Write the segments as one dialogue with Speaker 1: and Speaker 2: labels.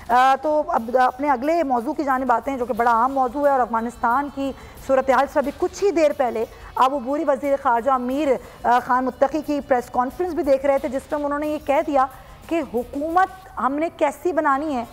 Speaker 1: तो अब अपने अगले मौजू की जानिब आते हैं, जो कि बड़ा आम मौजू है और अफगानिस्तान की सूरत हाल से अभी कुछ ही देर पहले आप अबूरी वज़ीर ख़ारजा अमीर ख़ान मुत्तकी की प्रेस कॉन्फ्रेंस भी देख रहे थे, जिसमें उन्होंने ये कह दिया कि हुकूमत हमने कैसी बनानी है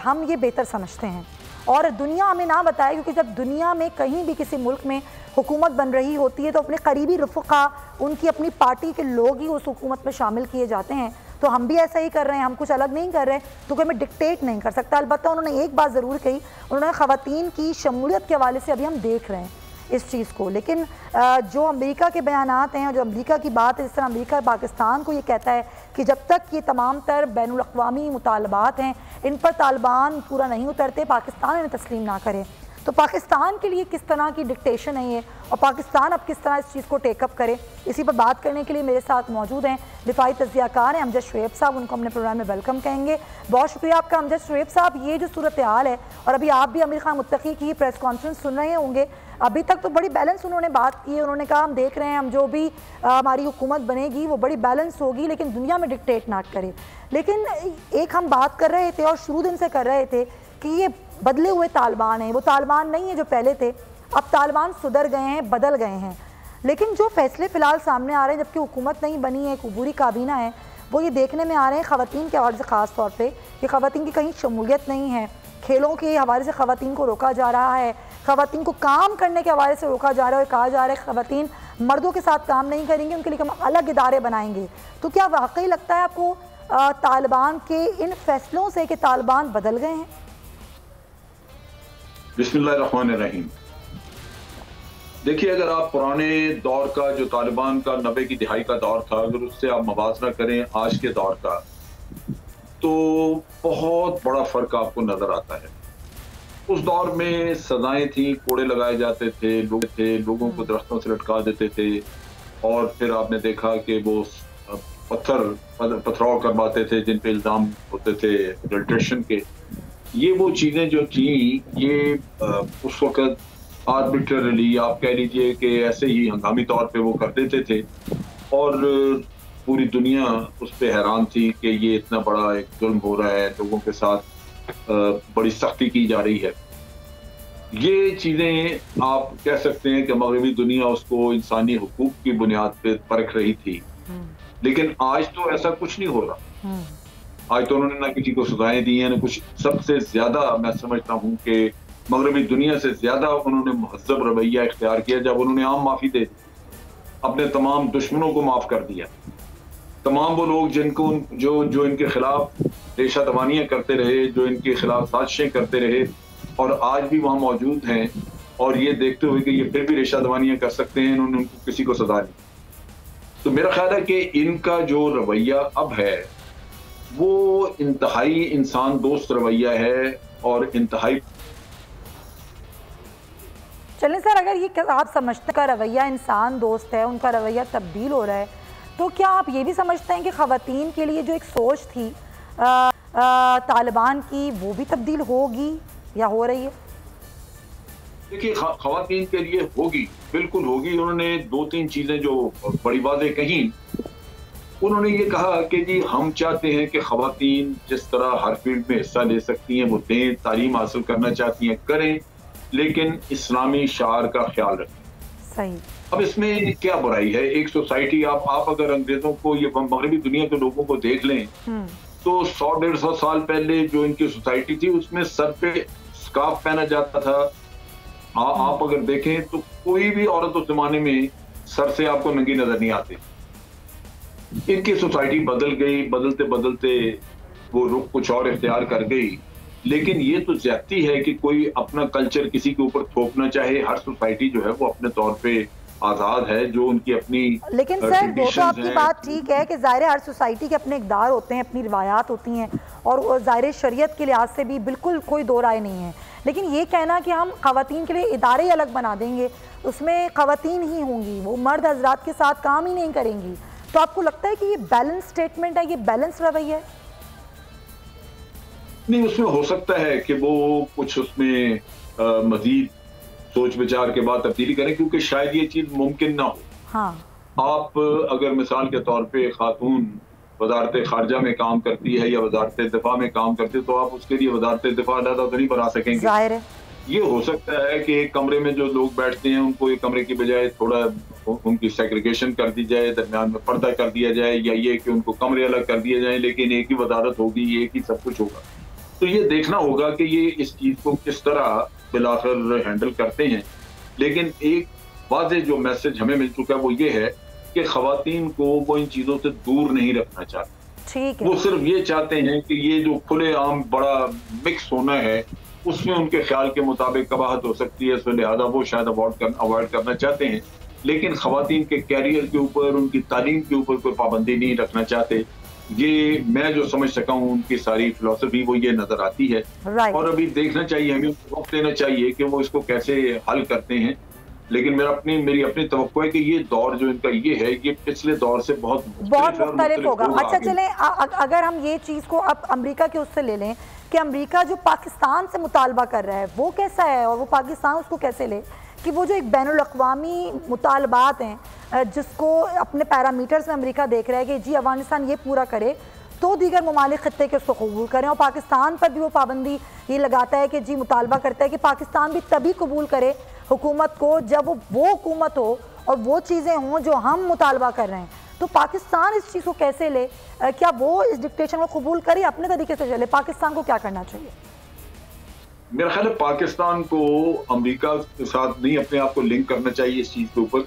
Speaker 1: हम ये बेहतर समझते हैं और दुनिया हमें ना बताए, क्योंकि जब दुनिया में कहीं भी किसी मुल्क में हुकूमत बन रही होती है तो अपने करीबी रफ़क़ा, उनकी अपनी पार्टी के लोग ही उस हुकूमत में शामिल किए जाते हैं। तो हम भी ऐसा ही कर रहे हैं, हम कुछ अलग नहीं कर रहे, तो कोई हमें डिक्टेट नहीं कर सकता। अलबत्ता उन्होंने एक बात ज़रूर कही, उन्होंने ख़वातीन की शमूलियत के हवाले से अभी हम देख रहे हैं इस चीज़ को, लेकिन जो अमेरिका के बयानात हैं और जो अमेरिका की बात है, जिस तरह अमेरिका पाकिस्तान को ये कहता है कि जब तक ये तमाम तर बैनुल अक़वामी मुतालबात हैं इन पर तालिबान पूरा नहीं उतरते, पाकिस्तान इन्हें तस्लीम ना करे। तो पाकिस्तान के लिए किस तरह की डिक्टेशन है ये और पाकिस्तान अब किस तरह इस चीज़ को टेकअप करे, इसी पर बात करने के लिए मेरे साथ मौजूद हैं दिफाई तज़कियाकार हैं अमजद शुएब साहब। उनको हमने प्रोग्राम में वेलकम कहेंगे। बहुत शुक्रिया आपका अमजद शुएब साहब। ये जो सूरत हाल है और अभी आप भी अमीर ख़ान मुत्तकी की प्रेस कॉन्फ्रेंस सुन रहे होंगे, अभी तक तो बड़ी बैलेंस उन्होंने बात की है। उन्होंने कहा हम देख रहे हैं, हम जो भी हमारी हुकूमत बनेगी वो बड़ी बैलेंस होगी, लेकिन दुनिया में डिक्टेट ना करे। लेकिन एक हम बात कर रहे थे और शुरू दिन से कर रहे थे कि ये बदले हुए तालिबान हैं, वो तालिबान नहीं है जो पहले थे। अब तालिबान सुधर गए हैं, बदल गए हैं, लेकिन जो फैसले फ़िलहाल सामने आ रहे हैं, जबकि हुकूमत नहीं बनी है, एक अबूरी काबीना है, वो ये देखने में आ रहे हैं ख़वातीन के हवाले से ख़ास तौर पे कि ख़वातीन की कहीं शमूलियत नहीं है। खेलों के हवाले से ख़वातीन को रोका जा रहा है, ख़वातीन को काम करने के हवाले से रोका जा रहा है और कहा जा रहा है ख़वातीन मर्दों के साथ काम नहीं करेंगे, उनके लिए हम अलग इदारे बनाएंगे। तो क्या वाकई लगता है आपको तालिबान के इन फैसलों से कि तालिबान बदल गए हैं?
Speaker 2: बिस्मिल्लाहिर्रहमानिर्रहीम। देखिए, अगर आप पुराने दौर का जो तालिबान का 90 की दिहाई का दौर था, अगर उससे आप मवाजना करें आज के दौर का, तो बहुत बड़ा फर्क आपको नजर आता है। उस दौर में सजाएं थी, कोड़े लगाए जाते थे, लोगों को दरख्तों से लटका देते थे और फिर आपने देखा कि वो पथराव करवाते थे जिन पे इल्जाम होते थे अडल्ट्रेशन के। ये वो चीजें जो थी, ये उस वक्त आर्बिट्ररली आप कह लीजिए कि ऐसे ही हंगामी तौर पे वो कर देते थे और पूरी दुनिया उस पे हैरान थी कि ये इतना बड़ा एक जुल्म हो रहा है, लोगों के साथ बड़ी सख्ती की जा रही है। ये चीजें आप कह सकते हैं कि मगरबी दुनिया उसको इंसानी हुकूक की बुनियाद पे परख रही थी, लेकिन आज तो ऐसा कुछ नहीं हो रहा। आज तो उन्होंने ना किसी को सजाएं दी हैं, ना कुछ। सबसे ज्यादा मैं समझता हूँ कि मगरबी दुनिया से ज्यादा उन्होंने महज़ब रवैया इख्तियार किया जब उन्होंने आम माफी दे दी, अपने तमाम दुश्मनों को माफ कर दिया। तमाम वो लोग जिनको जो इनके खिलाफ रेशा दवानियां करते रहे, जो इनके खिलाफ साजिशें करते रहे और आज भी वहां मौजूद हैं, और ये देखते हुए कि ये फिर भी रेशा दवानियां कर सकते हैं, इन्होंने उनको किसी को सजा दी। तो मेरा ख्याल है कि इनका जो रवैया अब है वो इंतहाई इंसान दोस्त रवैया है और इंतहाई।
Speaker 1: चलें सर, अगर ये आप समझते हैं का रवैया इंसान दोस्त है, उनका रवैया तब्दील हो रहा है, तो क्या आप ये भी समझते हैं कि ख़वातीन के लिए जो एक सोच थी तालिबान की, वो भी तब्दील होगी या हो रही है?
Speaker 2: देखिए, ख़वातीन के लिए होगी, बिल्कुल होगी। उन्होंने 2-3 चीजें जो बड़ी वाज़ेह कही। उन्होंने ये कहा कि जी हम चाहते हैं कि ख़वातीन जिस तरह हर फील्ड में हिस्सा ले सकती हैं वो दें, तालीम हासिल करना चाहती हैं करें, लेकिन इस्लामी शार का ख्याल रखें।
Speaker 1: सही।
Speaker 2: अब इसमें क्या बुराई है? एक सोसाइटी, आप अगर अंग्रेजों को, ये मगरबी दुनिया के लोगों को देख लें तो 100-150 साल पहले जो इनकी सोसाइटी थी उसमें सर पे स्कार्फ पहना जाता था। आप अगर देखें तो कोई भी औरत उस जमाने में सर से आपको नंगी नजर नहीं आती। इनकी सोसाइटी बदल गई, बदलते बदलते वो रुख कुछ और इख्तियार कर गई। लेकिन ये तो ज्यादती है कि कोई अपना कल्चर किसी के ऊपर थोपना चाहे। हर सोसाइटी जो है वो अपने तौर पे आजाद है, जो उनकी अपनी।
Speaker 1: लेकिन सर वो तो आपकी बात ठीक है कि ज़ाहिर हर सोसाइटी के अपने इक़दार होते हैं, अपनी रिवायात होती हैं और ज़ाहिर शरीयत के लिहाज से भी बिल्कुल कोई दो राय नहीं है। लेकिन ये कहना कि हम ख़वातीन के लिए इदारे अलग बना देंगे, उसमें ख़वातीन ही होंगी, वो मर्द हजरात के साथ काम ही नहीं करेंगी, तो आपको लगता है कि ये बैलेंस स्टेटमेंट है, ये बैलेंस रवैया है?
Speaker 2: नहीं, उसमें हो सकता है कि वो कुछ उसमें मजीद सोच विचार के बाद तब्दीली करें, क्योंकि शायद ये चीज मुमकिन ना हो।
Speaker 1: हाँ।
Speaker 2: आप अगर मिसाल के तौर पे खातून वजारत खारजा में काम करती है या वजारत दिफा में काम करती है, तो आप उसके लिए वजारत दिफा अलहदा तो नहीं बना सकेंगे।
Speaker 1: जाहिर है
Speaker 2: ये हो सकता है कि एक कमरे में जो लोग बैठते हैं उनको एक कमरे की बजाय थोड़ा उनकी सेग्रीगेशन कर दी जाए, दरमियान में पर्दा कर दिया जाए, या ये कि उनको कमरे अलग कर दिए जाए, लेकिन एक ही वजारत होगी, एक ही सब कुछ होगा। तो ये देखना होगा कि ये इस चीज को किस तरह बिलाखिर हैंडल करते हैं। लेकिन एक वाज़ेह जो मैसेज हमें मिल चुका है वो ये है कि खवातीन को वो इन चीजों से दूर नहीं रखना चाहते।
Speaker 1: ठीक है।
Speaker 2: वो सिर्फ ये चाहते हैं कि ये जो खुलेआम बड़ा मिक्स होना है उसमें उनके ख्याल के मुताबिक कबाहत हो सकती है, इसलिए लिहाजा वो शायद अवॉइड करना चाहते हैं। लेकिन खवातीन के कैरियर के ऊपर, उनकी तालीम के ऊपर कोई पाबंदी नहीं रखना चाहते। ये मैं जो समझ सका हूँ उनकी सारी फिलॉसफी वो ये नजर आती है। और अभी देखना चाहिए, हमें वक्त लेना चाहिए कि वो इसको कैसे हल करते हैं। लेकिन मेरी अपनी तवक्को है कि ये दौर जो इनका ये है, ये पिछले दौर से बहुत
Speaker 1: मुख्तलिफ होगा। अच्छा चलें, अगर हम ये चीज़ को अब अमेरिका के उससे ले लें कि अमेरिका जो पाकिस्तान से मुतालबा कर रहा है वो कैसा है, और वो पाकिस्तान उसको कैसे ले कि वो जो एक बैनुल-अक़वामी मुतालबात हैं जिसको अपने पैरामीटर्स में अमेरिका देख रहा है कि जी अफगानिस्तान ये पूरा करे तो दीगर ममालिक खत्ते के उसको कबूल करें, और पाकिस्तान पर भी वो पाबंदी ये लगाता है कि जी मुतालबा करता है कि पाकिस्तान भी तभी कबूल करे हुकूमत को जब वो हुकूमत हो और वो चीज़ें हों जो हम मुतालबा कर रहे हैं। तो पाकिस्तान इस चीज़ को कैसे ले, क्या वो इस डिक्टेशन को कबूल करे, अपने तरीके से चले? पाकिस्तान को क्या करना चाहिए?
Speaker 2: मेरा ख्याल है पाकिस्तान को अमेरिका के साथ नहीं अपने आप को लिंक करना चाहिए इस चीज के ऊपर,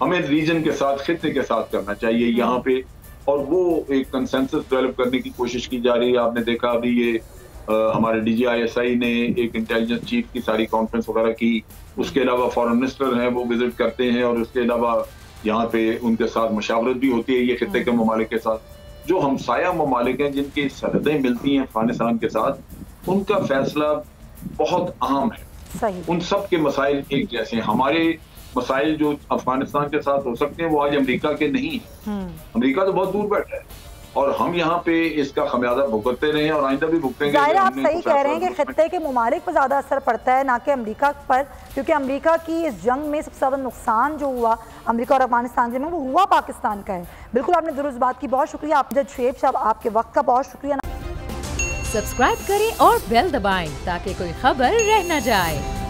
Speaker 2: हमें रीजन के साथ, खित्ते के साथ करना चाहिए यहाँ पे, और वो एक कंसेंसस डेवलप करने की कोशिश की जा रही है। आपने देखा अभी ये हमारे DGISI ने एक इंटेलिजेंस चीफ की सारी कॉन्फ्रेंस वगैरह की, उसके अलावा फॉरेन मिनिस्टर हैं वो विजिट करते हैं, और उसके अलावा यहाँ पे उनके साथ मशावरत भी होती है ये खित्ते के ममालिक के साथ। जो हमसाया ममालिक हैं जिनकी सरहदें मिलती हैं अफगानिस्तान के साथ, उनका फैसला बहुत अहम है।
Speaker 1: सही।
Speaker 2: उन सब के मसाइल एक जैसे हैं। हमारे मसाइल जो अफगानिस्तान के साथ हो सकते हैं वो आज अमेरिका के नहीं है। अमेरिका तो बहुत दूर बैठा है और हम यहाँ पे इसका खमियाजा भुगतते रहे और आइंदा भी भुगतेंगे।
Speaker 1: जाहिर आप सही कह रहे हैं कि खत्ते के ममालिक पर ज़्यादा असर पड़ता है ना कि अमेरिका पर, क्योंकि अमेरिका की इस जंग में सबसे ज़्यादा नुकसान जो हुआ अमेरिका और अफगानिस्तान में वो हुआ पाकिस्तान का है। बिल्कुल आपने दुरुस्त बात की, बहुत शुक्रिया आप जज शुएब साहब, आपके वक्त का बहुत शुक्रिया।
Speaker 3: सब्सक्राइब करें और बेल दबाएं ताकि कोई खबर रह न जाए।